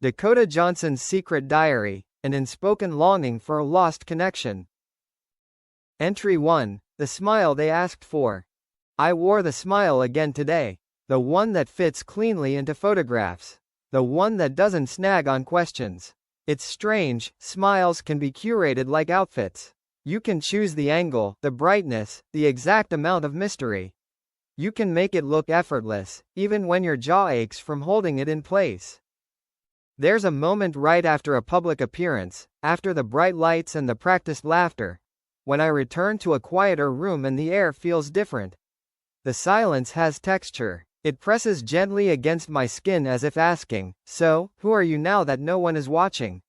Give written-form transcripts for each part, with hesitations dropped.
Dakota Johnson's Secret Diary, an unspoken longing for a lost connection. Entry 1. The smile they asked for. I wore the smile again today. The one that fits cleanly into photographs. The one that doesn't snag on questions. It's strange, smiles can be curated like outfits. You can choose the angle, the brightness, the exact amount of mystery. You can make it look effortless, even when your jaw aches from holding it in place. There's a moment right after a public appearance, after the bright lights and the practiced laughter, when I return to a quieter room and the air feels different. The silence has texture. It presses gently against my skin as if asking, "So, who are you now that no one is watching?"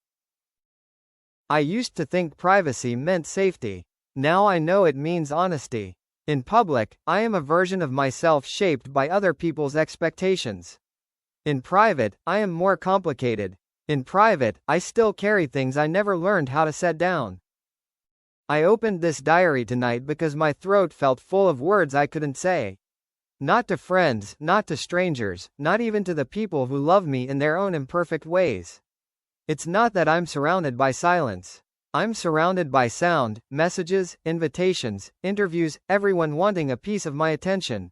I used to think privacy meant safety. Now I know it means honesty. In public, I am a version of myself shaped by other people's expectations. In private, I am more complicated. In private, I still carry things I never learned how to set down. I opened this diary tonight because my throat felt full of words I couldn't say. Not to friends, not to strangers, not even to the people who love me in their own imperfect ways. It's not that I'm surrounded by silence. I'm surrounded by sound, messages, invitations, interviews, everyone wanting a piece of my attention.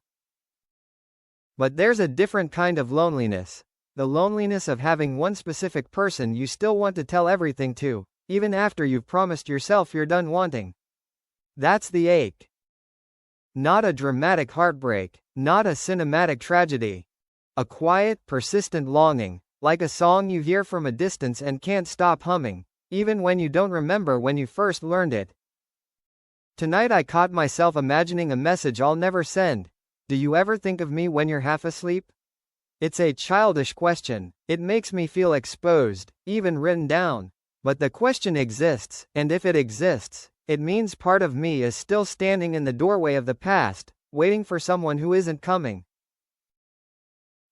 But there's a different kind of loneliness. The loneliness of having one specific person you still want to tell everything to, even after you've promised yourself you're done wanting. That's the ache. Not a dramatic heartbreak, not a cinematic tragedy. A quiet, persistent longing, like a song you hear from a distance and can't stop humming, even when you don't remember when you first learned it. Tonight I caught myself imagining a message I'll never send. Do you ever think of me when you're half asleep? It's a childish question. It makes me feel exposed, even written down. But the question exists, and if it exists, it means part of me is still standing in the doorway of the past, waiting for someone who isn't coming.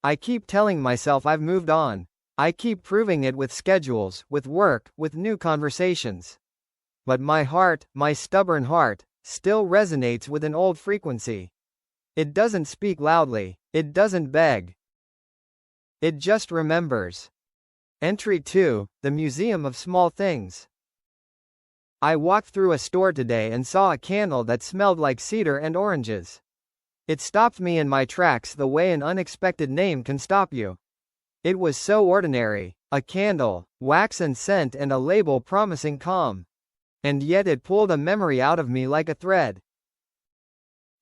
I keep telling myself I've moved on. I keep proving it with schedules, with work, with new conversations. But my heart, my stubborn heart, still resonates with an old frequency. It doesn't speak loudly. It doesn't beg. It just remembers. Entry 2, The Museum of Small Things. I walked through a store today and saw a candle that smelled like cedar and oranges. It stopped me in my tracks the way an unexpected name can stop you. It was so ordinary, a candle, wax and scent and a label promising calm. And yet it pulled a memory out of me like a thread.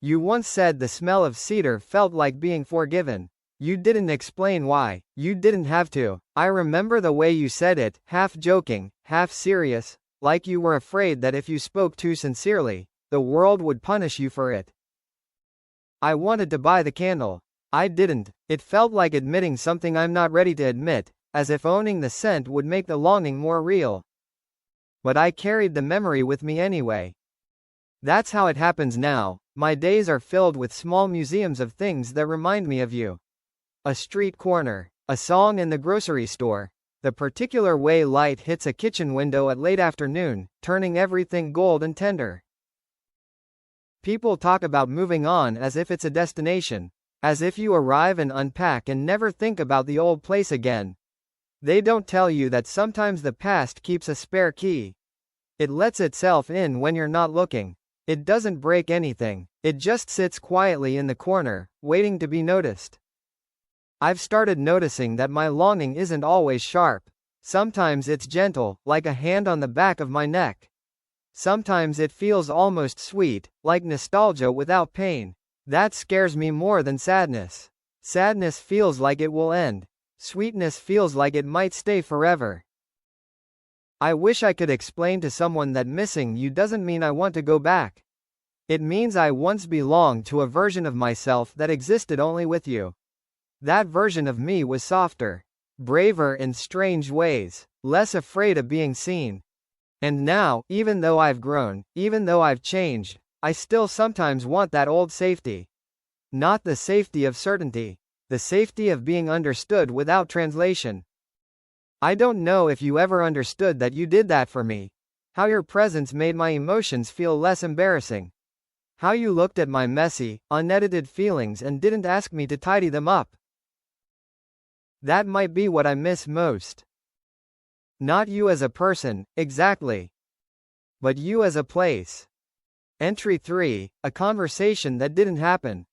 You once said the smell of cedar felt like being forgiven. You didn't explain why, you didn't have to. I remember the way you said it, half joking, half serious, like you were afraid that if you spoke too sincerely, the world would punish you for it. I wanted to buy the candle. I didn't. It felt like admitting something I'm not ready to admit, as if owning the scent would make the longing more real. But I carried the memory with me anyway. That's how it happens now. My days are filled with small museums of things that remind me of you. A street corner, a song in the grocery store, the particular way light hits a kitchen window at late afternoon, turning everything gold and tender. People talk about moving on as if it's a destination, as if you arrive and unpack and never think about the old place again. They don't tell you that sometimes the past keeps a spare key. It lets itself in when you're not looking. It doesn't break anything. It just sits quietly in the corner, waiting to be noticed. I've started noticing that my longing isn't always sharp. Sometimes it's gentle, like a hand on the back of my neck. Sometimes it feels almost sweet, like nostalgia without pain. That scares me more than sadness. Sadness feels like it will end. Sweetness feels like it might stay forever. I wish I could explain to someone that missing you doesn't mean I want to go back. It means I once belonged to a version of myself that existed only with you. That version of me was softer, braver in strange ways, less afraid of being seen. And now, even though I've grown, even though I've changed, I still sometimes want that old safety. Not the safety of certainty, the safety of being understood without translation. I don't know if you ever understood that you did that for me. How your presence made my emotions feel less embarrassing. How you looked at my messy, unedited feelings and didn't ask me to tidy them up. That might be what I miss most. Not you as a person, exactly. But you as a place. Entry 3, a conversation that didn't happen.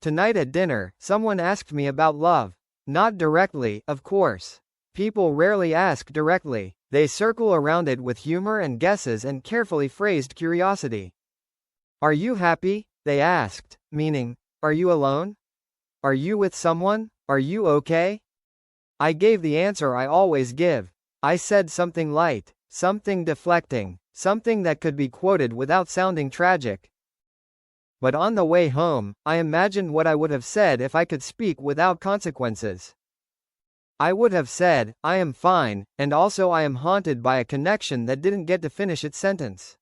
Tonight at dinner, someone asked me about love. Not directly, of course. People rarely ask directly. They circle around it with humor and guesses and carefully phrased curiosity. Are you happy? They asked, meaning, are you alone? Are you with someone? Are you okay? I gave the answer I always give. I said something light, something deflecting, something that could be quoted without sounding tragic. But on the way home, I imagined what I would have said if I could speak without consequences. I would have said, I am fine, and also I am haunted by a connection that didn't get to finish its sentence.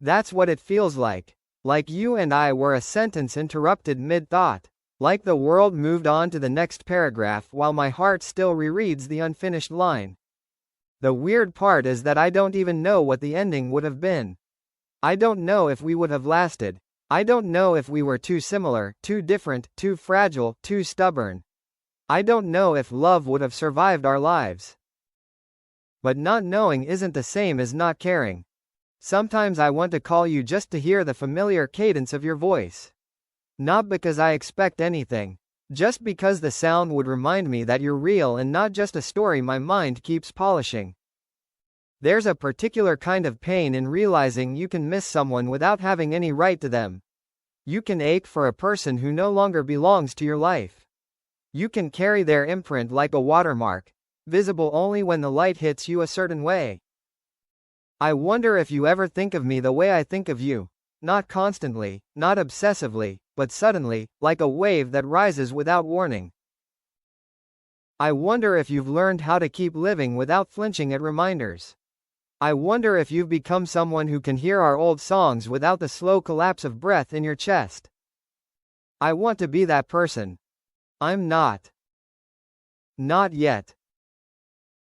That's what it feels like. Like you and I were a sentence interrupted mid-thought. Like the world moved on to the next paragraph while my heart still rereads the unfinished line. The weird part is that I don't even know what the ending would have been. I don't know if we would have lasted. I don't know if we were too similar, too different, too fragile, too stubborn. I don't know if love would have survived our lives. But not knowing isn't the same as not caring. Sometimes I want to call you just to hear the familiar cadence of your voice. Not because I expect anything. Just because the sound would remind me that you're real and not just a story my mind keeps polishing. There's a particular kind of pain in realizing you can miss someone without having any right to them. You can ache for a person who no longer belongs to your life. You can carry their imprint like a watermark, visible only when the light hits you a certain way. I wonder if you ever think of me the way I think of you. Not constantly, not obsessively, but suddenly, like a wave that rises without warning. I wonder if you've learned how to keep living without flinching at reminders. I wonder if you've become someone who can hear our old songs without the slow collapse of breath in your chest. I want to be that person. I'm not. Not yet.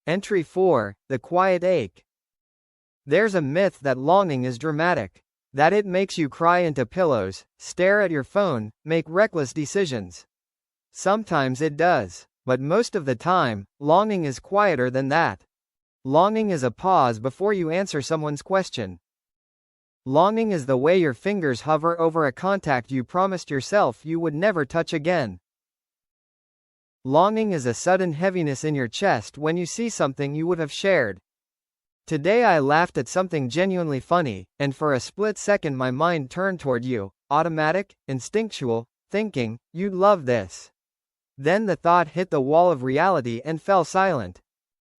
Entry 4, the quiet ache. There's a myth that longing is dramatic. That it makes you cry into pillows, stare at your phone, make reckless decisions. Sometimes it does, but most of the time, longing is quieter than that. Longing is a pause before you answer someone's question. Longing is the way your fingers hover over a contact you promised yourself you would never touch again. Longing is a sudden heaviness in your chest when you see something you would have shared. Today I laughed at something genuinely funny, and for a split second my mind turned toward you, automatic, instinctual, thinking, you'd love this. Then the thought hit the wall of reality and fell silent.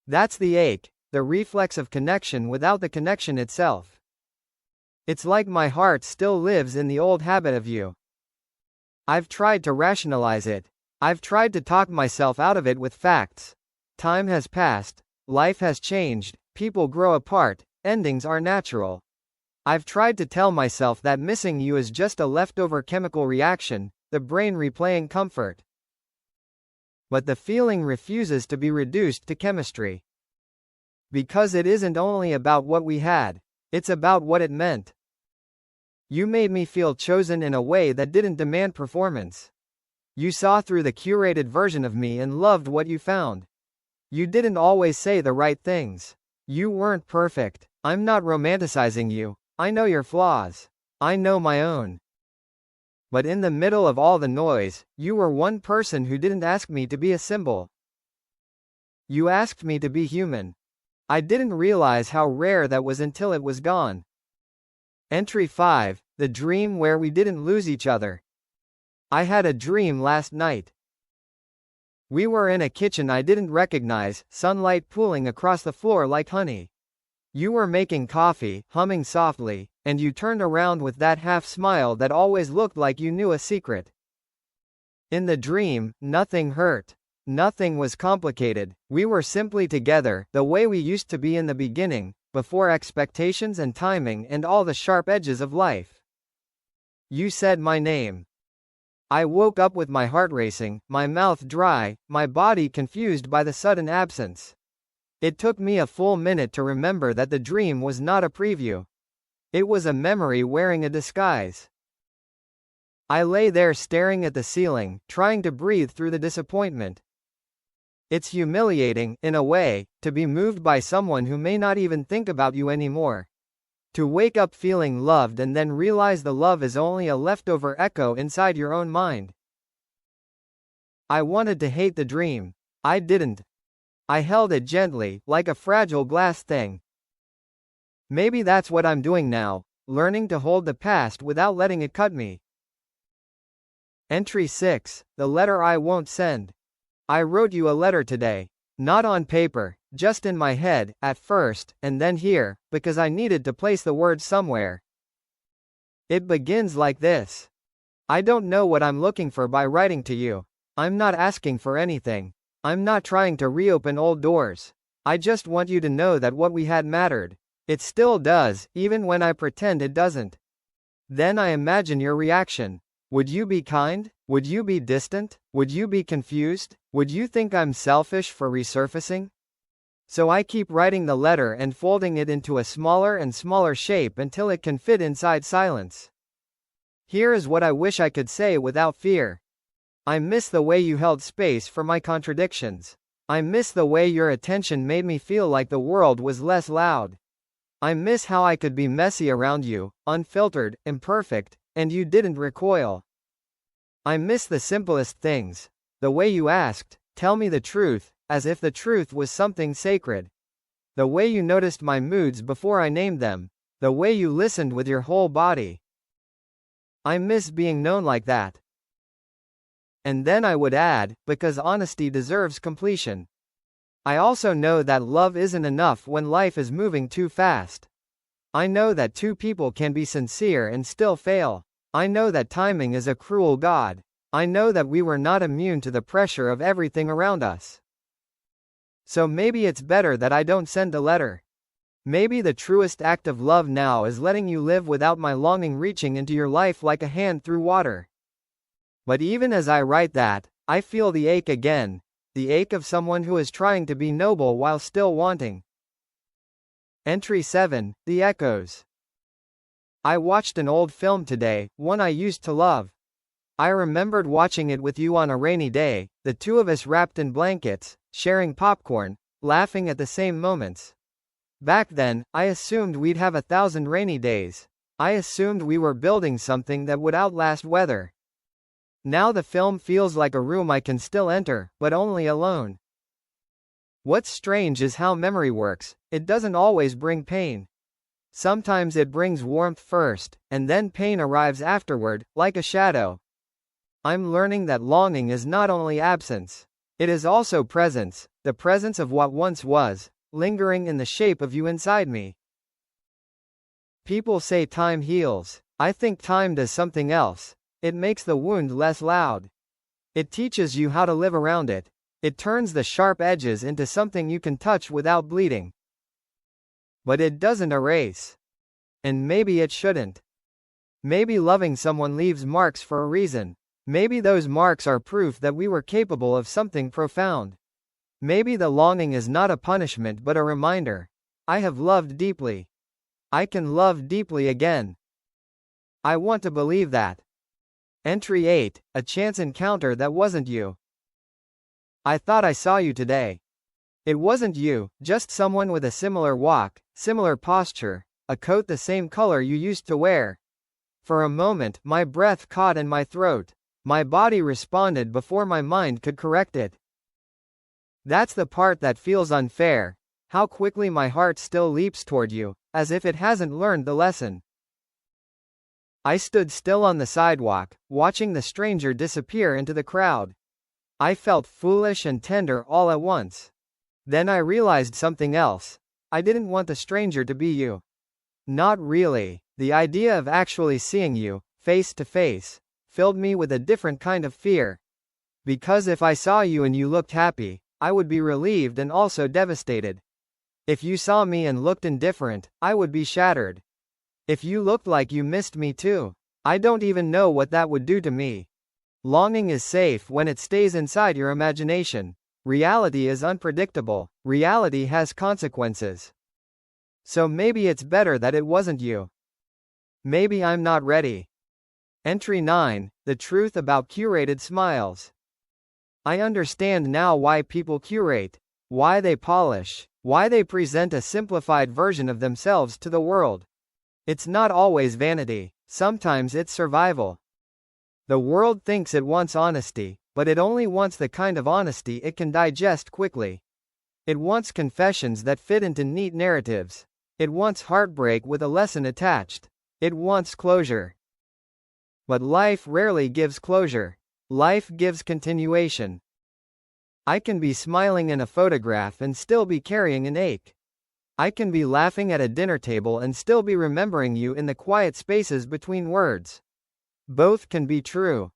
That's the ache, the reflex of connection without the connection itself. It's like my heart still lives in the old habit of you. I've tried to rationalize it. I've tried to talk myself out of it with facts. Time has passed, life has changed, people grow apart, endings are natural. I've tried to tell myself that missing you is just a leftover chemical reaction, the brain replaying comfort. But the feeling refuses to be reduced to chemistry. Because it isn't only about what we had, it's about what it meant. You made me feel chosen in a way that didn't demand performance. You saw through the curated version of me and loved what you found. You didn't always say the right things. You weren't perfect. I'm not romanticizing you. I know your flaws. I know my own. But in the middle of all the noise, you were one person who didn't ask me to be a symbol. You asked me to be human. I didn't realize how rare that was until it was gone. Entry 5, the dream where we didn't lose each other. I had a dream last night. We were in a kitchen I didn't recognize, sunlight pooling across the floor like honey. You were making coffee, humming softly, and you turned around with that half smile that always looked like you knew a secret. In the dream, nothing hurt. Nothing was complicated. We were simply together, the way we used to be in the beginning, before expectations and timing and all the sharp edges of life. You said my name. I woke up with my heart racing, my mouth dry, my body confused by the sudden absence. It took me a full minute to remember that the dream was not a preview. It was a memory wearing a disguise. I lay there staring at the ceiling, trying to breathe through the disappointment. It's humiliating, in a way, to be moved by someone who may not even think about you anymore. To wake up feeling loved and then realize the love is only a leftover echo inside your own mind. I wanted to hate the dream. I didn't. I held it gently, like a fragile glass thing. Maybe that's what I'm doing now, learning to hold the past without letting it cut me. Entry 6, the letter I won't send. I wrote you a letter today. Not on paper, just in my head, at first, and then here, because I needed to place the words somewhere. It begins like this. I don't know what I'm looking for by writing to you. I'm not asking for anything. I'm not trying to reopen old doors. I just want you to know that what we had mattered. It still does, even when I pretend it doesn't. Then I imagine your reaction. Would you be kind? Would you be distant? Would you be confused? Would you think I'm selfish for resurfacing? So I keep writing the letter and folding it into a smaller and smaller shape until it can fit inside silence. Here is what I wish I could say without fear. I miss the way you held space for my contradictions. I miss the way your attention made me feel like the world was less loud. I miss how I could be messy around you, unfiltered, imperfect, and you didn't recoil. I miss the simplest things. The way you asked, tell me the truth, as if the truth was something sacred. The way you noticed my moods before I named them. The way you listened with your whole body. I miss being known like that. And then I would add, because honesty deserves completion. I also know that love isn't enough when life is moving too fast. I know that two people can be sincere and still fail. I know that timing is a cruel god. I know that we were not immune to the pressure of everything around us. So maybe it's better that I don't send a letter. Maybe the truest act of love now is letting you live without my longing reaching into your life like a hand through water. But even as I write that, I feel the ache again, the ache of someone who is trying to be noble while still wanting. Entry 7, the echoes. I watched an old film today, one I used to love. I remembered watching it with you on a rainy day, the two of us wrapped in blankets, sharing popcorn, laughing at the same moments. Back then, I assumed we'd have 1,000 rainy days. I assumed we were building something that would outlast weather. Now the film feels like a room I can still enter, but only alone. What's strange is how memory works. It doesn't always bring pain. Sometimes it brings warmth first, and then pain arrives afterward, like a shadow. I'm learning that longing is not only absence. It is also presence, the presence of what once was, lingering in the shape of you inside me. People say time heals. I think time does something else. It makes the wound less loud. It teaches you how to live around it. It turns the sharp edges into something you can touch without bleeding. But it doesn't erase. And maybe it shouldn't. Maybe loving someone leaves marks for a reason. Maybe those marks are proof that we were capable of something profound. Maybe the longing is not a punishment but a reminder. I have loved deeply. I can love deeply again. I want to believe that. Entry 8, a chance encounter that wasn't you. I thought I saw you today. It wasn't you, just someone with a similar walk, similar posture, a coat the same color you used to wear. For a moment, my breath caught in my throat. My body responded before my mind could correct it. That's the part that feels unfair. How quickly my heart still leaps toward you, as if it hasn't learned the lesson. I stood still on the sidewalk, watching the stranger disappear into the crowd. I felt foolish and tender all at once. Then I realized something else. I didn't want the stranger to be you. Not really. The idea of actually seeing you, face to face, filled me with a different kind of fear. Because if I saw you and you looked happy, I would be relieved and also devastated. If you saw me and looked indifferent, I would be shattered. If you looked like you missed me too, I don't even know what that would do to me. Longing is safe when it stays inside your imagination. Reality is unpredictable. Reality has consequences. So maybe it's better that it wasn't you. Maybe I'm not ready. Entry 9, the truth about curated smiles. I understand now why people curate, why they polish, why they present a simplified version of themselves to the world. It's not always vanity, sometimes it's survival. The world thinks it wants honesty, but it only wants the kind of honesty it can digest quickly. It wants confessions that fit into neat narratives. It wants heartbreak with a lesson attached. It wants closure. But life rarely gives closure. Life gives continuation. I can be smiling in a photograph and still be carrying an ache. I can be laughing at a dinner table and still be remembering you in the quiet spaces between words. Both can be true.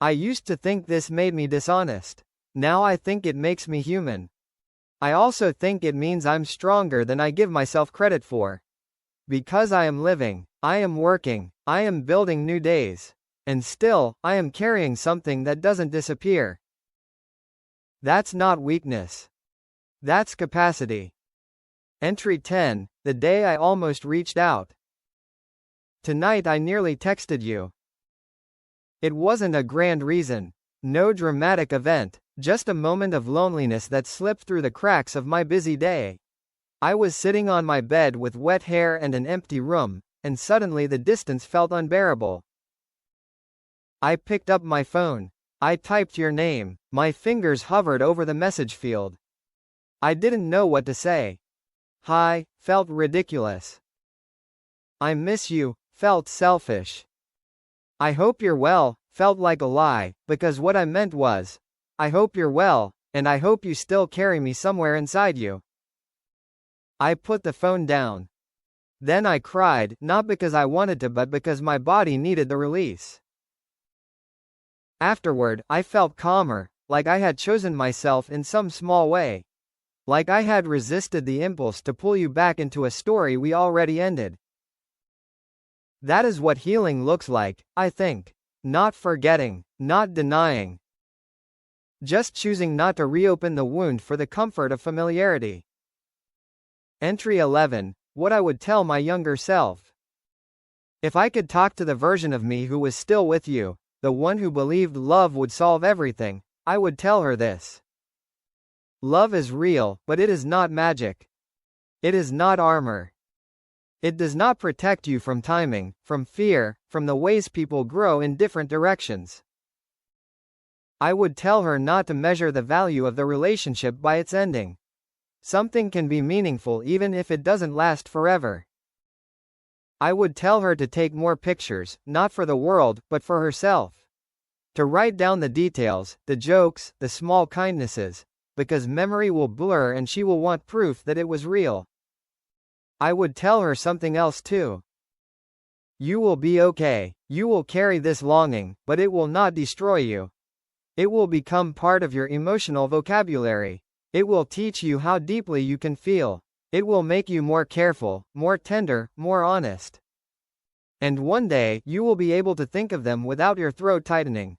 I used to think this made me dishonest. Now I think it makes me human. I also think it means I'm stronger than I give myself credit for. Because I am living, I am working, I am building new days. And still, I am carrying something that doesn't disappear. That's not weakness. That's capacity. Entry 10, the day I almost reached out. Tonight I nearly texted you. It wasn't a grand reason. No dramatic event. Just a moment of loneliness that slipped through the cracks of my busy day. I was sitting on my bed with wet hair and an empty room, and suddenly the distance felt unbearable. I picked up my phone. I typed your name. My fingers hovered over the message field. I didn't know what to say. Hi, felt ridiculous. I miss you, felt selfish. I hope you're well, felt like a lie, because what I meant was, I hope you're well, and I hope you still carry me somewhere inside you. I put the phone down. Then I cried, not because I wanted to but because my body needed the release. Afterward, I felt calmer, like I had chosen myself in some small way. Like I had resisted the impulse to pull you back into a story we already ended. That is what healing looks like, I think. Not forgetting, not denying. Just choosing not to reopen the wound for the comfort of familiarity. Entry 11, what I would tell my younger self. If I could talk to the version of me who was still with you, the one who believed love would solve everything, I would tell her this. Love is real, but it is not magic. It is not armor. It does not protect you from timing, from fear, from the ways people grow in different directions. I would tell her not to measure the value of the relationship by its ending. Something can be meaningful even if it doesn't last forever. I would tell her to take more pictures, not for the world, but for herself. To write down the details, the jokes, the small kindnesses, because memory will blur and she will want proof that it was real. I would tell her something else too. You will be okay. You will carry this longing, but it will not destroy you. It will become part of your emotional vocabulary. It will teach you how deeply you can feel. It will make you more careful, more tender, more honest. And one day, you will be able to think of them without your throat tightening.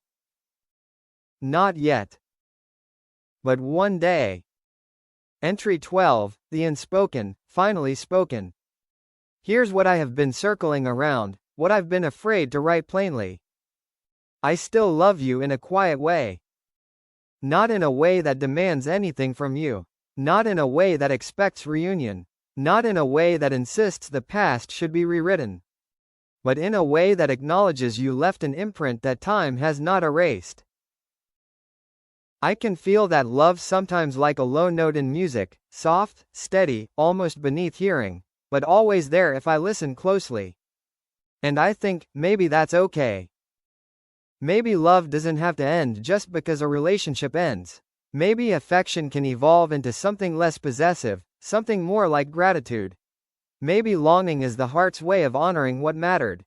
Not yet. But one day. Entry 12, the unspoken, finally spoken. Here's what I have been circling around, what I've been afraid to write plainly. I still love you in a quiet way. Not in a way that demands anything from you. Not in a way that expects reunion. Not in a way that insists the past should be rewritten. But in a way that acknowledges you left an imprint that time has not erased. I can feel that love sometimes like a low note in music, soft, steady, almost beneath hearing, but always there if I listen closely. And I think, maybe that's okay. Maybe love doesn't have to end just because a relationship ends. Maybe affection can evolve into something less possessive, something more like gratitude. Maybe longing is the heart's way of honoring what mattered.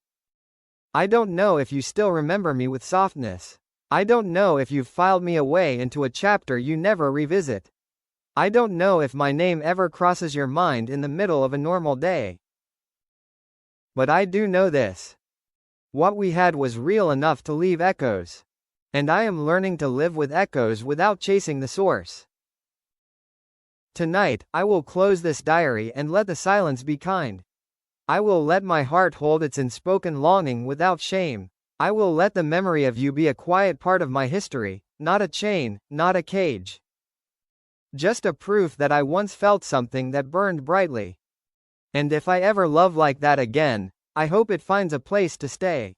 I don't know if you still remember me with softness. I don't know if you've filed me away into a chapter you never revisit. I don't know if my name ever crosses your mind in the middle of a normal day. But I do know this. What we had was real enough to leave echoes. And I am learning to live with echoes without chasing the source. Tonight, I will close this diary and let the silence be kind. I will let my heart hold its unspoken longing without shame. I will let the memory of you be a quiet part of my history, not a chain, not a cage. Just a proof that I once felt something that burned brightly. And if I ever love like that again, I hope it finds a place to stay.